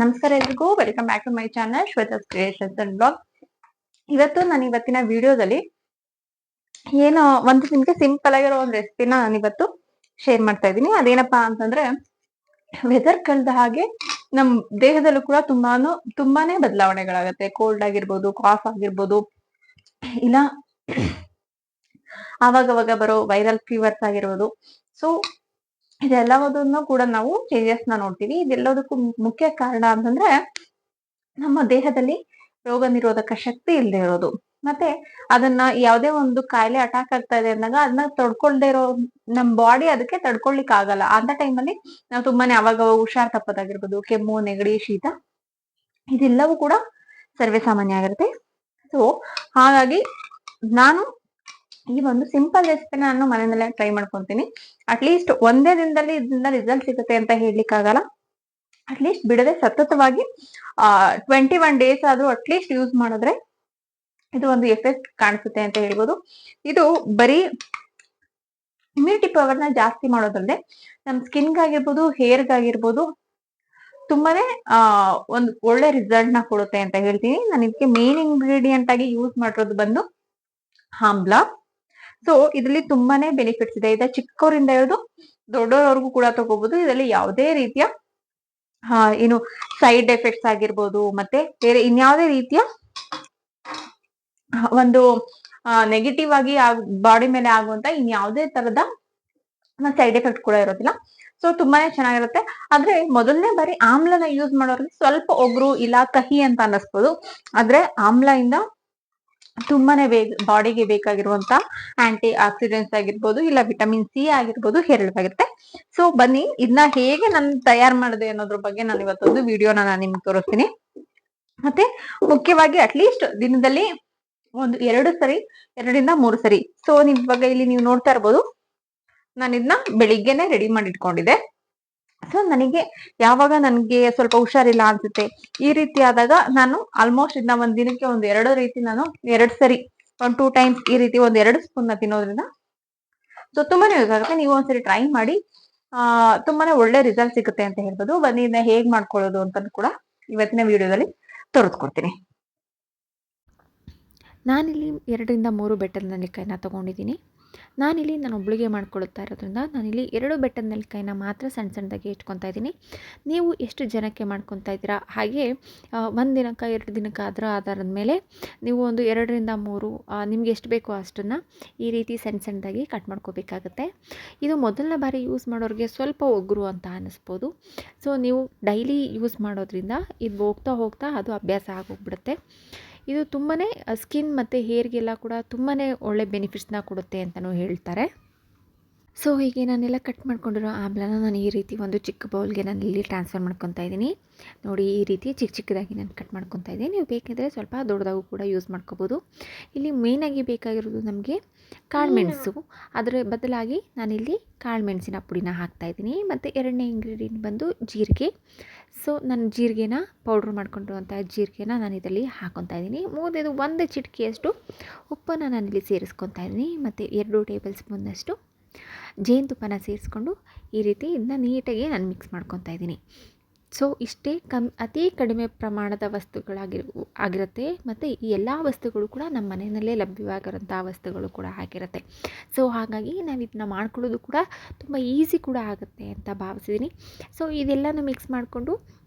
ನಮಸ್ಕಾರ ಎಲ್ರಿಗೂ, welcome back to my channel Shwetha's creations and blog. ನಾನು ಇವತ್ತಿನ ವಿಡಿಯೋದಲ್ಲಿ ಏನು ಒಂದು ನಿಮ್ಗೆ ಸಿಂಪಲ್ ಆಗಿರೋ ಒಂದು ರೆಸಿಪಿನ ನಾನು ಇವತ್ತು ಶೇರ್ ಮಾಡ್ತಾ ಇದ್ದೀನಿ. ಅದೇನಪ್ಪಾ ಅಂತಂದ್ರೆ, ವೆದರ್ ಕಳೆದ ಹಾಗೆ ನಮ್ ದೇಹದಲ್ಲೂ ಕೂಡ ತುಂಬಾನೇ ಬದಲಾವಣೆಗಳಾಗತ್ತೆ. ಕೋಲ್ಡ್ ಆಗಿರ್ಬೋದು, ಕಾಫ್ ಆಗಿರ್ಬೋದು, ಇಲ್ಲ ಆವಾಗವಾಗ ಬರೋ ವೈರಲ್ ಫೀವರ್ಸ್ ಆಗಿರ್ಬೋದು. ಸೊ ಇದೆಲ್ಲದನ್ನು ಕೂಡ ನಾವು ಚೇಂಜಸ್ ನ ನೋಡ್ತೀವಿ. ಇದೆಲ್ಲದಕ್ಕೂ ಮುಖ್ಯ ಕಾರಣ ಅಂತಂದ್ರೆ ನಮ್ಮ ದೇಹದಲ್ಲಿ ರೋಗ ನಿರೋಧಕ ಶಕ್ತಿ ಇಲ್ಲದೆ ಇರೋದು. ಮತ್ತೆ ಅದನ್ನ ಯಾವುದೇ ಒಂದು ಕಾಯಿಲೆ ಅಟ್ಯಾಕ್ ಆಗ್ತಾ ಇದೆ ಅಂದಾಗ ಅದನ್ನ ತಡ್ಕೊಳ್ದೇ ಇರೋ ನಮ್ ಬಾಡಿ ಅದಕ್ಕೆ ತಡ್ಕೊಳ್ಲಿಕ್ ಆಗಲ್ಲ. ಅಂತ ಟೈಮಲ್ಲಿ ನಾವು ತುಂಬಾನೇ ಅವಾಗ ಹುಷಾರ್ ತಪ್ಪದಾಗಿರ್ಬೋದು, ಕೆಮ್ಮು, ನೆಗಡಿ, ಶೀತ ಇದೆಲ್ಲವೂ ಕೂಡ ಸರ್ವೇ ಸಾಮಾನ್ಯ ಆಗಿರುತ್ತೆ. ಸೊ ಹಾಗಾಗಿ ನಾನು ಈ ಒಂದು ಸಿಂಪಲ್ ರೆಸಿಪಿನ ನಾನು ಮನೆಯಲ್ಲೇ ಟ್ರೈ ಮಾಡ್ಕೊಂತೀನಿ. ಅಟ್ಲೀಸ್ಟ್ ಒಂದೇ ದಿನದಲ್ಲಿ ಇದರಿಂದ ರಿಸಲ್ಟ್ ಸಿಗುತ್ತೆ ಅಂತ ಹೇಳಲಿಕ್ಕೆ ಆಗಲ್ಲ. ಅಟ್ಲೀಸ್ಟ್ ಬಿಡದೆ ಸತತವಾಗಿ 21 ಡೇಸ್ ಆದ್ರೂ ಅಟ್ಲೀಸ್ಟ್ ಯೂಸ್ ಮಾಡಿದ್ರೆ ಇದು ಒಂದು ಎಫೆಕ್ಟ್ ಕಾಣಿಸುತ್ತೆ ಅಂತ ಹೇಳ್ಬೋದು. ಇದು ಬರೀ ಇಮ್ಯುನಿಟಿ ಪವರ್ ನ ಜಾಸ್ತಿ ಮಾಡೋದಲ್ಲದೆ ನಮ್ ಸ್ಕಿನ್ಗಾಗಿರ್ಬೋದು, ಹೇರ್ಗಾಗಿರ್ಬೋದು ತುಂಬಾನೇ ಒಂದು ಒಳ್ಳೆ ರಿಸಲ್ಟ್ ನ ಕೊಡುತ್ತೆ ಅಂತ ಹೇಳ್ತೀನಿ. ನಾನು ಇದಕ್ಕೆ ಮೇನ್ ಇಂಗ್ರೀಡಿಯಂಟ್ ಆಗಿ ಯೂಸ್ ಮಾಡಿರೋದು ಬಂದು ಆಮ್ಲ. ಸೊ ಇದರಲ್ಲಿ ತುಂಬಾನೇ ಬೆನಿಫಿಟ್ಸ್ ಇದೆ. ಇದು ಚಿಕ್ಕವರಿಂದ ಹಿಡಿದು ದೊಡ್ಡವರವರೆಗೂ ಕೂಡ ತಗೋಬಹುದು. ಇದರಲ್ಲಿ ಯಾವುದೇ ರೀತಿಯ ಏನು ಸೈಡ್ ಎಫೆಕ್ಟ್ಸ್ ಆಗಿರ್ಬೋದು, ಮತ್ತೆ ಬೇರೆ ಇನ್ಯಾವುದೇ ರೀತಿಯ ಒಂದು ನೆಗೆಟಿವ್ ಆಗಿ ಬಾಡಿ ಮೇಲೆ ಆಗುವಂತ ಇನ್ಯಾವುದೇ ತರದ ಸೈಡ್ ಎಫೆಕ್ಟ್ ಕೂಡ ಇರೋದಿಲ್ಲ. ಸೊ ತುಂಬಾನೇ ಚೆನ್ನಾಗಿರುತ್ತೆ. ಆದ್ರೆ ಮೊದಲನೇ ಬಾರಿ ಆಮ್ಲನ ಯೂಸ್ ಮಾಡೋರಿಗೆ ಸ್ವಲ್ಪ ಒಗ್ರು ಇಲ್ಲ ಕಹಿ ಅಂತ ಅನ್ನಿಸ್ಬೋದು. ಆದ್ರೆ ಆಮ್ಲದಿಂದ ತುಂಬಾನೇ ಬಾಡಿಗೆ ಬೇಕಾಗಿರುವಂತ ಆಂಟಿ ಆಕ್ಸಿಡೆಂಟ್ಸ್ ಆಗಿರ್ಬೋದು, ಇಲ್ಲ ವಿಟಮಿನ್ ಸಿ ಆಗಿರ್ಬೋದು ಹೇರಳವಾಗಿರುತ್ತೆ. ಸೊ ಬನ್ನಿ ಇದನ್ನ ಹೇಗೆ ನಾನು ತಯಾರು ಮಾಡಿದೆ ಅನ್ನೋದ್ರ ಬಗ್ಗೆ ನಾನು ಇವತ್ತೊಂದು ವಿಡಿಯೋನ ನಾನು ನಿಮ್ಗೆ ತೋರಿಸ್ತೀನಿ. ಮತ್ತೆ ಮುಖ್ಯವಾಗಿ ಅಟ್ಲೀಸ್ಟ್ ದಿನದಲ್ಲಿ ಒಂದು 2 ಸರಿ, 2 ರಿಂದ 3 ಸರಿ. ಸೊ ಇವಾಗ ಇಲ್ಲಿ ನೀವು ನೋಡ್ತಾ ಇರ್ಬೋದು, ನಾನು ಇದನ್ನ ಬೆಳಿಗ್ಗೆನೆ ರೆಡಿ ಮಾಡಿ ಇಟ್ಕೊಂಡಿದ್ದೆ. ಸೊ ನನಗೆ ಯಾವಾಗ ನನ್ಗೆ ಸ್ವಲ್ಪ ಹುಷಾರಿಲ್ಲ ಅನ್ಸುತ್ತೆ, ಈ ರೀತಿ ಆದಾಗ ನಾನು ಆಲ್ಮೋಸ್ಟ್ ಇದನ್ನ ಒಂದ್ ದಿನಕ್ಕೆ ಒಂದ್ 2 ರೀತಿ ನಾನು 2 ಸರಿ, 2 ಟೈಮ್ಸ್ ಈ ರೀತಿ ಒಂದ್ 2 ಸ್ಪೂನ್ ನ ತಿನ್ನೋದ್ರಿಂದ ಸೊ ತುಂಬಾನೇ ಯೂಸ್ ಆಗುತ್ತೆ. ನೀವು ಒಂದ್ಸರಿ ಟ್ರೈ ಮಾಡಿ, ತುಂಬಾನೇ ಒಳ್ಳೆ ರಿಸಲ್ಟ್ ಸಿಗುತ್ತೆ ಅಂತ ಹೇಳ್ಬೋದು. ಬನ್ನಿ ಇದನ್ನ ಹೇಗ್ ಮಾಡ್ಕೊಳ್ಳೋದು ಅಂತ ಕೂಡ ಇವತ್ತಿನ ವಿಡಿಯೋದಲ್ಲಿ ತೋರಿಸ್ಕೊಡ್ತೀನಿ. ನಾನಿಲ್ಲಿ 2 ರಿಂದ 3 ಬೆಟ್ಟದ ನೆಲ್ಲಿಕಾಯಿನ ತೊಗೊಂಡಿದ್ದೀನಿ. ನಾನಿಲ್ಲಿ ನಾನು ಒಬ್ಬಳಿಗೆ ಮಾಡ್ಕೊಳ್ತಾ ಇರೋದ್ರಿಂದ ನಾನಿಲ್ಲಿ 2 ಬೆಟ್ಟದ ನೆಲ್ಲಿಕಾಯಿನ ಮಾತ್ರ ಸಣ್ಣ ಸಣ್ಣದಾಗಿ ಇಟ್ಕೊತಾ ಇದ್ದೀನಿ. ನೀವು ಎಷ್ಟು ಜನಕ್ಕೆ ಮಾಡ್ಕೊತಾ ಇದ್ದೀರಾ ಹಾಗೆ 1 ದಿನಕ್ಕೆ 2 ದಿನಕ್ಕೆ ಅದರ ಆಧಾರದ ಮೇಲೆ ನೀವು ಒಂದು 2 ರಿಂದ 3 ನಿಮ್ಗೆ ಎಷ್ಟು ಬೇಕೋ ಅಷ್ಟನ್ನು ಈ ರೀತಿ ಸಣ್ಣ ಸಣ್ಣದಾಗಿ ಕಟ್ ಮಾಡ್ಕೋಬೇಕಾಗುತ್ತೆ. ಇದು ಮೊದಲನೇ ಬಾರಿ ಯೂಸ್ ಮಾಡೋರಿಗೆ ಸ್ವಲ್ಪ ಒಗ್ರು ಅಂತ ಅನ್ನಿಸ್ಬೋದು. ಸೊ ನೀವು ಡೈಲಿ ಯೂಸ್ ಮಾಡೋದ್ರಿಂದ ಇದು ಹೋಗ್ತಾ ಹೋಗ್ತಾ ಅದು ಅಭ್ಯಾಸ ಆಗೋಗ್ಬಿಡುತ್ತೆ. ಇದು ತುಂಬಾ ಸ್ಕಿನ್ ಮತ್ತು ಹೇರ್ಗೆಲ್ಲ ಕೂಡ ತುಂಬಾ ಒಳ್ಳೆ ಬೆನಿಫಿಟ್ಸ್ನ ಕೊಡುತ್ತೆ ಅಂತಲೂ ಹೇಳ್ತಾರೆ. ಸೊ ಹೀಗೆ ನಾನೆಲ್ಲ ಕಟ್ ಮಾಡ್ಕೊಂಡಿರೋ ಆಮ್ಲನ ನಾನು ಈ ರೀತಿ ಒಂದು ಚಿಕ್ಕ ಬೌಲ್ಗೆ ನಾನು ಇಲ್ಲಿ ಟ್ರಾನ್ಸ್ಫರ್ ಮಾಡ್ಕೊತಾ ಇದ್ದೀನಿ. ನೋಡಿ, ಈ ರೀತಿ ಚಿಕ್ಕದಾಗಿ ನಾನು ಕಟ್ ಮಾಡ್ಕೊತಾ ಇದ್ದೀನಿ. ನೀವು ಬೇಕಿದ್ರೆ ಸ್ವಲ್ಪ ದೊಡ್ಡದಾಗೂ ಕೂಡ ಯೂಸ್ ಮಾಡ್ಕೋಬೋದು. ಇಲ್ಲಿ ಮೇಯ್ನಾಗಿ ಬೇಕಾಗಿರೋದು ನಮಗೆ ಕಾಳುಮೆಣಸು. ಅದರ ಬದಲಾಗಿ ನಾನಿಲ್ಲಿ ಕಾಳುಮೆಣಸಿನ ಪುಡಿನ ಹಾಕ್ತಾಯಿದ್ದೀನಿ. ಮತ್ತು ಎರಡನೇ ಇಂಗ್ರೀಡಿಯೆಂಟ್ ಬಂದು ಜೀರಿಗೆ. ಸೊ ನಾನು ಜೀರಿಗೆನ ಪೌಡ್ರ್ ಮಾಡ್ಕೊಂಡಿರುವಂಥ ಜೀರಿಗೆನ ನಾನು ಇದರಲ್ಲಿ ಹಾಕ್ಕೊತಾ ಇದ್ದೀನಿ. ಮೂರನೇದು 1 ಚಿಟಿಕೆಯಷ್ಟು ಉಪ್ಪನ್ನು ನಾನಿಲ್ಲಿ ಸೇರಿಸ್ಕೊತಾ ಇದ್ದೀನಿ. ಮತ್ತು 2 ಟೇಬಲ್ ಸ್ಪೂನ್ನಷ್ಟು ಜೇನುತುಪ್ಪನ ಸೇರಿಸ್ಕೊಂಡು ಈ ರೀತಿ ಇದನ್ನ ನೀಟಾಗಿ ನಾನು ಮಿಕ್ಸ್ ಮಾಡ್ಕೊತಾ ಇದ್ದೀನಿ. ಸೊ ಇಷ್ಟೇ ಅತಿ ಕಡಿಮೆ ಪ್ರಮಾಣದ ಆಗಿರುತ್ತೆ. ಮತ್ತು ಈ ಎಲ್ಲ ವಸ್ತುಗಳು ಕೂಡ ನಮ್ಮ ಮನೆಯಲ್ಲೇ ಲಭ್ಯವಾಗಿರೋಂಥ ವಸ್ತುಗಳು ಕೂಡ ಆಗಿರುತ್ತೆ. ಸೊ ಹಾಗಾಗಿ ನಾವು ಇದನ್ನ ಮಾಡ್ಕೊಳ್ಳೋದು ಕೂಡ ತುಂಬ ಈಸಿ ಕೂಡ ಆಗುತ್ತೆ ಅಂತ ಭಾವಿಸಿದ್ದೀನಿ. ಸೊ ಇದೆಲ್ಲನೂ ಮಿಕ್ಸ್ ಮಾಡಿಕೊಂಡು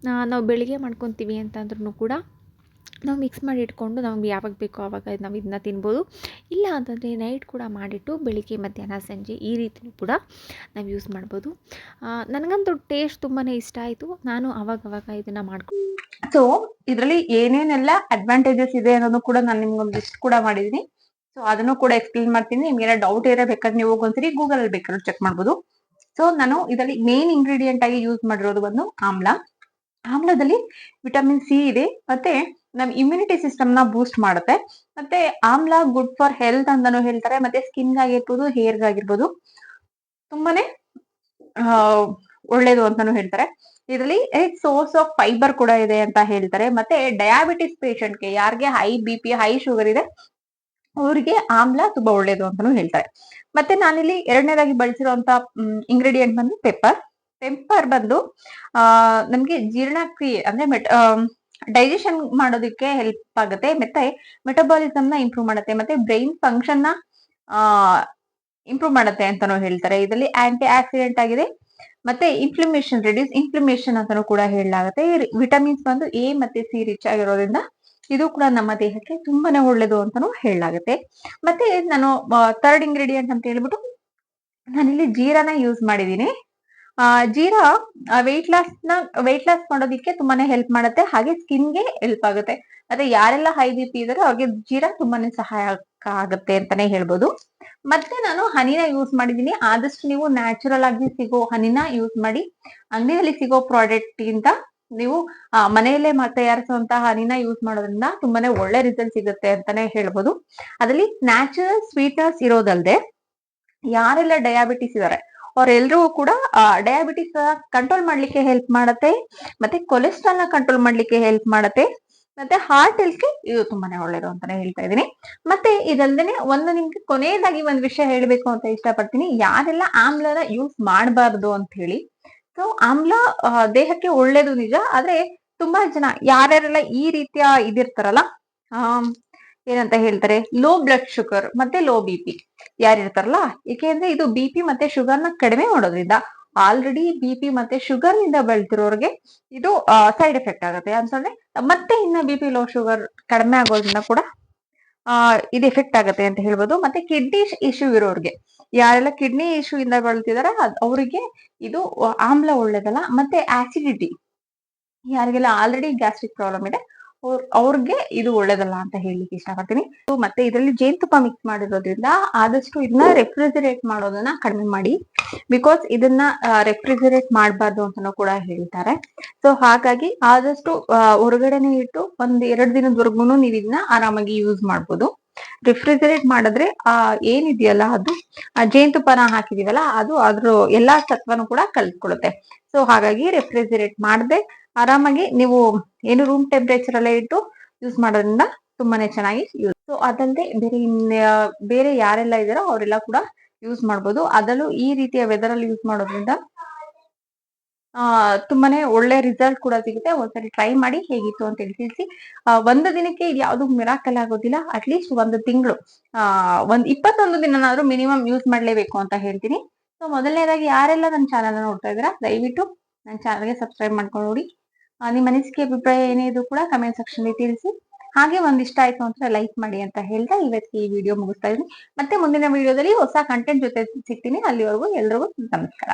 ನಾವು ಬೆಳಿಗ್ಗೆ ಮಾಡ್ಕೊತೀವಿ ಅಂತಂದ್ರೂ ಕೂಡ ನಾವು ಮಿಕ್ಸ್ ಮಾಡಿ ಇಟ್ಕೊಂಡು ನಮ್ಗೆ ಯಾವಾಗ ಬೇಕೋ ಆವಾಗ ನಾವು ಇದನ್ನ ತಿನ್ಬೋದು. ಇಲ್ಲ ಅಂತಂದರೆ ನೈಟ್ ಕೂಡ ಮಾಡಿಟ್ಟು ಬೆಳಿಗ್ಗೆ, ಮಧ್ಯಾಹ್ನ, ಸಂಜೆ ಈ ರೀತಿಯೂ ಕೂಡ ನಾವು ಯೂಸ್ ಮಾಡ್ಬೋದು. ನನಗಂತೂ ಟೇಸ್ಟ್ ತುಂಬಾ ಇಷ್ಟ ಆಯಿತು. ನಾನು ಅವಾಗವಾಗ ಇದನ್ನು ಮಾಡ್ಕೊಂಡು ಸೊ ಇದರಲ್ಲಿ ಏನೇನೆಲ್ಲ ಅಡ್ವಾಂಟೇಜಸ್ ಇದೆ ಅನ್ನೋದು ಕೂಡ ನಾನು ನಿಮ್ಗೊಂದು ಲಿಸ್ಟ್ ಕೂಡ ಮಾಡಿದ್ದೀನಿ. ಸೊ ಅದನ್ನು ಕೂಡ ಎಕ್ಸ್ಪ್ಲೇನ್ ಮಾಡ್ತೀನಿ. ನಿಮ್ಗೆ ಏನೋ ಡೌಟ್ ಇರೋ ಬೇಕಾದ್ರೆ ನೀವು ಒಂದ್ಸರಿ ಗೂಗಲ್ ಅಲ್ಲಿ ಬೇಕಾದ್ರೆ ಚೆಕ್ ಮಾಡ್ಬೋದು. ಸೊ ನಾನು ಇದರಲ್ಲಿ ಮೇನ್ ಇಂಗ್ರೀಡಿಯೆಂಟ್ ಆಗಿ ಯೂಸ್ ಮಾಡಿರೋದು ಬಂದು ಆಮ್ಲ. ಆಮ್ಲದಲ್ಲಿ ವಿಟಮಿನ್ ಸಿ ಇದೆ, ಮತ್ತೆ ನಮ್ ಇಮ್ಯುನಿಟಿ ಸಿಸ್ಟಮ್ ನ ಬೂಸ್ಟ್ ಮಾಡುತ್ತೆ. ಮತ್ತೆ ಆಮ್ಲ ಗುಡ್ ಫಾರ್ ಹೆಲ್ತ್ ಅಂತಾನು ಹೇಳ್ತಾರೆ. ಮತ್ತೆ ಸ್ಕಿನ್ ಆಗಿರ್ಬೋದು, ಹೇರ್ ಆಗಿರ್ಬೋದು ತುಂಬಾನೇ ಒಳ್ಳೇದು ಅಂತಾನು ಹೇಳ್ತಾರೆ. ಇದರಲ್ಲಿ ಸೋರ್ಸ್ ಆಫ್ ಫೈಬರ್ ಕೂಡ ಇದೆ ಅಂತ ಹೇಳ್ತಾರೆ. ಮತ್ತೆ ಡಯಾಬಿಟಿಸ್ ಪೇಷಂಟ್ಗೆ, ಯಾರಿಗೆ ಹೈ BP, ಹೈ ಶುಗರ್ ಇದೆ ಅವರಿಗೆ ಆಮ್ಲ ತುಂಬಾ ಒಳ್ಳೇದು ಅಂತಾನು ಹೇಳ್ತಾರೆ. ಮತ್ತೆ ನಾನಿಲ್ಲಿ ಎರಡನೇದಾಗಿ ಬಳಸಿರುವಂತ ಇಂಗ್ರೀಡಿಯೆಂಟ್ ಬಂದು ಪೆಪ್ಪರ್. ಪೆಪ್ಪರ್ ಬಂದು ಆ ನಮ್ಗೆ ಜೀರ್ಣಕ್ರಿಯೆ ಅಂದ್ರೆ ಡೈಜೆಷನ್ ಮಾಡೋದಕ್ಕೆ ಹೆಲ್ಪ್ ಆಗುತ್ತೆ, ಮತ್ತೆ ಮೆಟಬಾಲಿಸಮ್ ನ ಇಂಪ್ರೂವ್ ಮಾಡುತ್ತೆ, ಮತ್ತೆ ಬ್ರೈನ್ ಫಂಕ್ಷನ್ ನ ಆ ಇಂಪ್ರೂವ್ ಮಾಡುತ್ತೆ ಅಂತಾನು ಹೇಳ್ತಾರೆ. ಇದರಲ್ಲಿ ಆಂಟಿ ಆಕ್ಸಿಡೆಂಟ್ ಆಗಿದೆ, ಮತ್ತೆ ರಿಡ್ಯೂಸ್ ಇನ್ಫ್ಲಮೇಷನ್ ಅಂತಾನು ಕೂಡ ಹೇಳಲಾಗುತ್ತೆ. ವಿಟಮಿನ್ಸ್ ಬಂದು ಎ ಮತ್ತೆ ಸಿ ರಿಚ್ ಆಗಿರೋದ್ರಿಂದ ಇದು ಕೂಡ ನಮ್ಮ ದೇಹಕ್ಕೆ ತುಂಬಾನೇ ಒಳ್ಳೇದು ಅಂತಾನು ಹೇಳಲಾಗುತ್ತೆ. ಮತ್ತೆ ನಾನು ಥರ್ಡ್ ಇಂಗ್ರೀಡಿಯಂಟ್ ಅಂತ ಹೇಳ್ಬಿಟ್ಟು ನಾನಿಲ್ಲಿ ಜೀರಾನ ಯೂಸ್ ಮಾಡಿದೀನಿ. ಜೀರಾ ವೆಯ್ಟ್ ಲಾಸ್ ಮಾಡೋದಿಕ್ಕೆ ತುಂಬಾನೇ ಹೆಲ್ಪ್ ಮಾಡುತ್ತೆ, ಹಾಗೆ ಸ್ಕಿನ್ಗೆ ಹೆಲ್ಪ್ ಆಗುತ್ತೆ. ಮತ್ತೆ ಯಾರೆಲ್ಲ ಹೈ ಬಿ ಪಿ ಇದಾರೆ ಅವ್ರಿಗೆ ಜೀರಾ ತುಂಬಾನೇ ಸಹಾಯಕ ಆಗುತ್ತೆ ಅಂತಾನೆ ಹೇಳ್ಬೋದು. ಮತ್ತೆ ನಾನು ಹನಿನ ಯೂಸ್ ಮಾಡಿದೀನಿ. ಆದಷ್ಟು ನೀವು ನ್ಯಾಚುರಲ್ ಆಗಿ ಸಿಗೋ ಹನಿನ ಯೂಸ್ ಮಾಡಿ. ಅಂಗಡಿಯಲ್ಲಿ ಸಿಗೋ ಪ್ರಾಡಕ್ಟ್ ಗಿಂತ ನೀವು ಮನೆಯಲ್ಲೇ ತಯಾರಿಸುವಂತಹ ಹನಿನ ಯೂಸ್ ಮಾಡೋದ್ರಿಂದ ತುಂಬಾನೇ ಒಳ್ಳೆ ರಿಸಲ್ಟ್ ಸಿಗುತ್ತೆ ಅಂತಾನೆ ಹೇಳ್ಬೋದು. ಅದರಲ್ಲಿ ನ್ಯಾಚುರಲ್ ಸ್ವೀಟ್ನೆಸ್ ಇರೋದಲ್ದೆ ಯಾರೆಲ್ಲ ಡಯಾಬಿಟಿಸ್ ಇದಾರೆ ಅವರೆಲ್ಲರಿಗೂ ಕೂಡ ಡಯಾಬಿಟಿಸ್ ಕಂಟ್ರೋಲ್ ಮಾಡ್ಲಿಕ್ಕೆ ಹೆಲ್ಪ್ ಮಾಡುತ್ತೆ, ಮತ್ತೆ ಕೊಲೆಸ್ಟ್ರಾಲ್ ನ ಕಂಟ್ರೋಲ್ ಮಾಡ್ಲಿಕ್ಕೆ ಹೆಲ್ಪ್ ಮಾಡುತ್ತೆ, ಮತ್ತೆ ಹಾರ್ಟ್ ಹೆಲ್ತ್ಗೆ ಇದು ತುಂಬಾನೇ ಒಳ್ಳೇದು ಅಂತಾನೆ ಹೇಳ್ತಾ ಇದ್ದೀನಿ. ಮತ್ತೆ ಇದಲ್ದೇನೆ ನಿಮ್ಗೆ ಕೊನೆಯದಾಗಿ ಒಂದ್ ವಿಷಯ ಹೇಳ್ಬೇಕು ಅಂತ ಇಷ್ಟಪಡ್ತೀನಿ. ಯಾರೆಲ್ಲ ಆಮ್ಲನ ಯೂಸ್ ಮಾಡಬಾರ್ದು ಅಂತ ಹೇಳಿ. ಸೊ ಆಮ್ಲ ದೇಹಕ್ಕೆ ಒಳ್ಳೇದು ನಿಜ, ಆದ್ರೆ ತುಂಬಾ ಜನ ಯಾರ್ಯಾರೆಲ್ಲ ಈ ರೀತಿಯ ಇದಿರ್ತಾರಲ್ಲ, ಏನಂತ ಹೇಳ್ತಾರೆ, ಲೋ ಬ್ಲಡ್ ಶುಗರ್ ಮತ್ತೆ ಲೋ ಬಿ ಪಿ ಯಾರಿರ್ತಾರಲ್ಲ, ಏಕೆಂದ್ರೆ ಇದು ಬಿ ಪಿ ಮತ್ತೆ ಶುಗರ್ ನ ಕಡಿಮೆ ಮಾಡೋದ್ರಿಂದ ಆಲ್ರೆಡಿ ಬಿ ಪಿ ಮತ್ತೆ ಶುಗರ್ ನಿಂದ ಬೆಳ್ತಿರೋರ್ಗೆ ಇದು ಸೈಡ್ ಎಫೆಕ್ಟ್ ಆಗುತ್ತೆ ಅಂತಂದ್ರೆ, ಮತ್ತೆ ಇನ್ನ ಬಿ ಪಿ ಲೋ ಶುಗರ್ ಕಡಿಮೆ ಆಗೋದ್ರಿಂದ ಕೂಡ ಇದು ಎಫೆಕ್ಟ್ ಆಗುತ್ತೆ ಅಂತ ಹೇಳ್ಬೋದು. ಮತ್ತೆ ಕಿಡ್ನಿ ಇಶ್ಯೂ ಇರೋರ್ಗೆ, ಯಾರೆಲ್ಲ ಕಿಡ್ನಿ ಇಶ್ಯೂ ಇಂದ ಬಳಲ್ತಿದಾರೆ ಅವರಿಗೆ ಇದು ಆಮ್ಲ ಒಳ್ಳೇದಲ್ಲ. ಮತ್ತೆ ಆಸಿಡಿಟಿ, ಯಾರಿಗೆಲ್ಲ ಆಲ್ರೆಡಿ ಗ್ಯಾಸ್ಟ್ರಿಕ್ ಪ್ರಾಬ್ಲಮ್ ಇದೆ ಅವ್ರಿಗೆ ಇದು ಒಳ್ಳೇದಲ್ಲ ಅಂತ ಹೇಳಲಿಕ್ಕೆ ಇಷ್ಟಪಡ್ತೀನಿ. ಮತ್ತೆ ಇದರಲ್ಲಿ ಜೇನುತುಪ್ಪ ಮಿಕ್ಸ್ ಮಾಡಿರೋದ್ರಿಂದ ಆದಷ್ಟು ಇದನ್ನ ರೆಫ್ರಿಜರೇಟ್ ಮಾಡೋದನ್ನ ಕಡಿಮೆ ಮಾಡಿ, ಬಿಕಾಸ್ ಇದನ್ನ ರೆಫ್ರಿಜರೇಟ್ ಮಾಡಬಾರ್ದು ಅಂತಾನೂ ಕೂಡ ಹೇಳ್ತಾರೆ. ಸೊ ಹಾಗಾಗಿ ಆದಷ್ಟು ಹೊರಗಡೆನೆ ಇಟ್ಟು 1-2 ದಿನದವರೆಗೂ ನೀವು ಇದನ್ನ ಆರಾಮಾಗಿ ಯೂಸ್ ಮಾಡ್ಬೋದು. ರೆಫ್ರಿಜರೇಟ್ ಮಾಡಿದ್ರೆ ಏನಿದೆಯಲ್ಲ ಅದು ಜೇನುತುಪ್ಪನ ಹಾಕಿದೀವಲ್ಲ ಅದು ಅದ್ರ ಎಲ್ಲಾ ಸತ್ವನು ಕೂಡ ಕಲ್ತ್ಕೊಳ್ಳುತ್ತೆ. ಸೊ ಹಾಗಾಗಿ ರೆಫ್ರಿಜರೇಟ್ ಮಾಡದೆ ಆರಾಮಾಗಿ ನೀವು ಏನು ರೂಮ್ ಟೆಂಪರೇಚರ್ ಅಲ್ಲೇ ಇಟ್ಟು ಯೂಸ್ ಮಾಡೋದ್ರಿಂದ ತುಂಬಾನೇ ಚೆನ್ನಾಗಿ ಸೊ ಅದಲ್ಲದೆ ಬೇರೆ ಯಾರೆಲ್ಲ ಇದಾರೋ ಅವರೆಲ್ಲ ಕೂಡ ಯೂಸ್ ಮಾಡ್ಬೋದು. ಅದರಲ್ಲೂ ಈ ರೀತಿಯ ವೆದರ್ ಅಲ್ಲಿ ಯೂಸ್ ಮಾಡೋದ್ರಿಂದ ತುಂಬಾನೇ ಒಳ್ಳೆ ರಿಸಲ್ಟ್ ಕೂಡ ಸಿಗುತ್ತೆ. ಒಂದ್ಸರಿ ಟ್ರೈ ಮಾಡಿ ಹೇಗಿತ್ತು ಅಂತ ಹೇಳಿ ತಿಳಿಸಿ. ಒಂದು ದಿನಕ್ಕೆ ಇದು ಯಾವ್ದು ಮಿರಾಕಲ್ ಆಗೋದಿಲ್ಲ, ಅಟ್ಲೀಸ್ಟ್ 1 ತಿಂಗಳು 21 ದಿನನಾದ್ರೂ ಮಿನಿಮಮ್ ಯೂಸ್ ಮಾಡ್ಲೇಬೇಕು ಅಂತ ಹೇಳ್ತೀನಿ. ಸೊ ಮೊದಲನೇದಾಗಿ ಯಾರೆಲ್ಲ ನನ್ನ ಚಾನಲ್ ನೋಡ್ತಾ ಇದ್ದೀರಾ ದಯವಿಟ್ಟು ನನ್ನ ಚಾನಲ್ಗೆ ಸಬ್ಸ್ಕ್ರೈಬ್ ಮಾಡ್ಕೊಂಡು ನೋಡಿ. ನಿಮ್ಮ ಅನಿಸಿಕೆ ಅಭಿಪ್ರಾಯ ಏನೇ ಇದ್ರು ಕೂಡ ಕಮೆಂಟ್ ಸೆಕ್ಷನ್ ಅಲ್ಲಿ ತಿಳಿಸಿ. ಹಾಗೆ ಇಷ್ಟ ಆಯ್ತು ಅಂತ ಲೈಕ್ ಮಾಡಿ ಅಂತ ಹೇಳ್ತಾ ಇವತ್ತಿಗೆ ಈ ವಿಡಿಯೋ ಮುಗಿಸ್ತಾ ಇದ್ದೀನಿ. ಮತ್ತೆ ಮುಂದಿನ ವಿಡಿಯೋದಲ್ಲಿ ಹೊಸ ಕಂಟೆಂಟ್ ಜೊತೆ ಸಿಗ್ತೀನಿ. ಅಲ್ಲಿವರೆಗೂ ಎಲ್ರಿಗೂ ನಮಸ್ಕಾರ.